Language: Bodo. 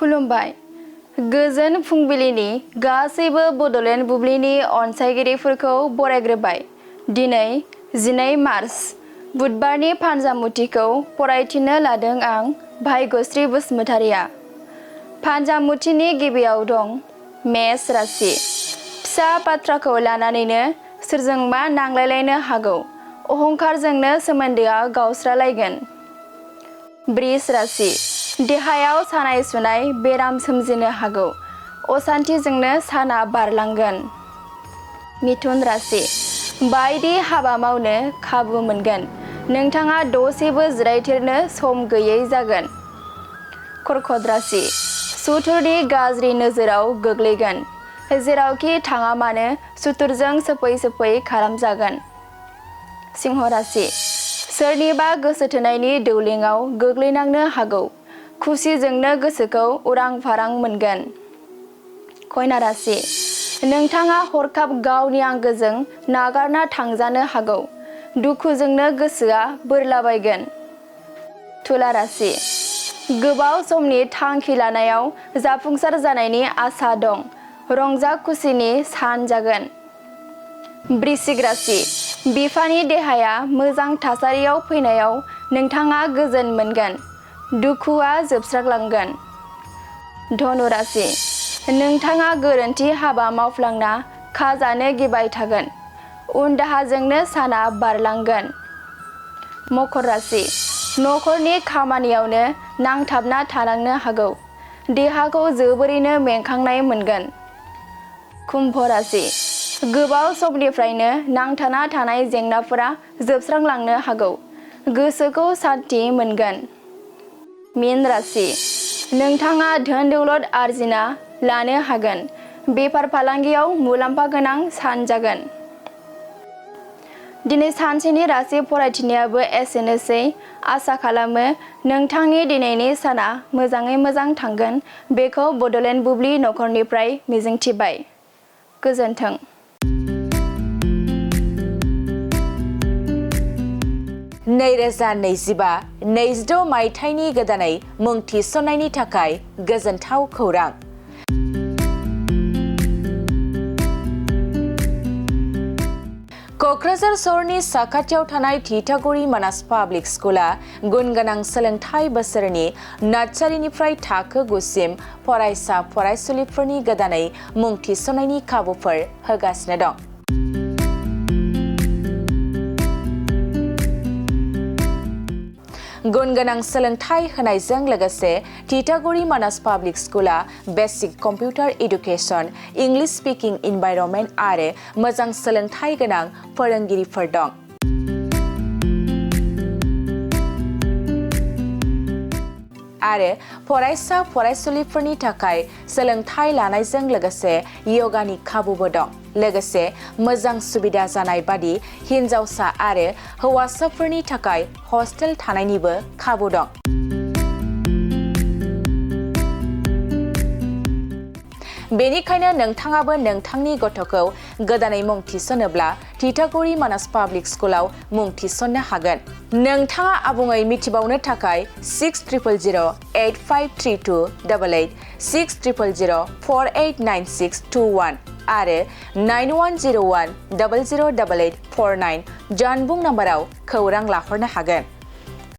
खुलुमबाय। गोजोन फुंबिलिनि गासैबो बड'लेण्ड बुब्लिनि अनसायगिरिफोरखौ बरायग्रोबाय। दिनै 12 मार्च बुधबारनि फानजामुथिखौ फरायथिनो लादों आं भाग्यश्री बसुमतारिया। फानजामुथिनि गिबियाव दं मेष राशि। फिसा बाथ्राखौ लानानैनो सोरजोंबा नांलायलायनो हागौ। अहंकारजोंनो सोमोन्दोआ गावस्रालायगोन। वृष राशि। देहायाव सानाय सुनाय बेराम सोमजिनो हागौ। असान्थिजोंनो साना बारलांगोन। मिथुन राशि। बायदि हाबा मावनो खाबु मोनगोन। नोंथाङा दसेबो जिरायथेरनो सम गैयै जागोन। कर्कट राशि। सुथुरनि गाज्रि नोजोराव गोग्लैगोन। जेरावखि थाङा मानो सुथुरजों सोफै खालामजागोन। सिंह राशि। सोरनिबा गोसोथोनायनि दौलेङाव गोग्लैनांनो हागौ। खुसिजोंनो गोसोखौ उरां फारां मोनगोन। कन्या राशि। नोंथाङा हरखाब गावनि आंगोजों नागारना थांजानो हागौ। दुखुजोंनो गोसोआ बोरलाबायगोन। तुला राशि। गोबाव समनि थांखि लानायाव जाफुंसार जानायनि आसा दं। रंजा खुसिनि सान जागोन। वृश्चिक राशि। बिफानि देहाया मोजां थासारियाव फैनायाव नोंथाङा गोजोन मोनगोन। दुखुआ जोबस्रांलांगोन। धनु राशि। नोंथाङा गोरोन्थि हाबा मावफ्लांना खाजानो गिबाय थागोन। उन दाहाजोंनो साना बारलांगोन। मकर राशि। नखरनि खामानियावनो नांथाबना थानांनो हागौ। देहाखौ जोबोरैनो मेंखांनाय मोनगोन। कुम्भ राशि। गोबाव समनिफ्रायनो नांथाना थानाय जेंनाफोरा जोबस्रांलांनो हागौ। गोसोखौ सान्थि मोनगोन। मीन राशि। नोंथाङा धोन दौलत आरजिना लानो हागोन। बेफार फालांगियाव मुलाम्फा गोनां सान जागोन। दिनै सानसेनि राशि फरायथिनायाबो एसेनोसै। आसा खालामो नोंथांनि दिनैनि साना मोजाङै मोजां थांगोन। बेखौ बड'लेण्ड बुब्लि नखरनिफ्राय मिजिंथिबाय। गोजोन्थों। नैरोजा 25-26 मायथाइनि गोदानै मुं थिसननायनि थाखाय गोजोनथाव खौरां। क'क्राझार सहरनि साखाथियाव थानाय थिथागुरि मानास पाब्लिक स्कुला गुन गोनां सोलोंथाइ बोसोरनि नार्सारिनिफ्राय थाखो 9 सिम फरायसा फरायसुलिफोरनि गोदानै मुं थिसननायनि खाबुफोर होगासिनो दं। गुन गोनां सोलोंथाइ होनायजों लोगोसे थिथागुरि मानास पाब्लिक स्कुला basic computer education, English speaking environment आरो मोजां सोलोंथाइ गोनां फोरोंगिरिफोर दं। आरो फरायसा फरायसुलिफोरनि थाखाय सोलोंथाइ लानायजों लोगोसे यगानि खाबुबो दं। लोगोसे मोजां सुबिदा जानाय बादि हिन्जावसा आरो हौवासाफोरनि थाखाय हस्टेल थानायनिबो खाबु दं। बेनिखायनो नोंथाङाबो नोंथांनि गथ'खौ गोदानै मुं थिसनोब्ला थिथागुरि मानास पाब्लिक स्कुलाव मुं थिसननो हागोन। नोंथाङा आबुङै मिथिबावनो थाखाय 6000853288 6000489621 आरो 9101008849 जानबुं नाम्बाराव खौरां लाहरनो हागोन।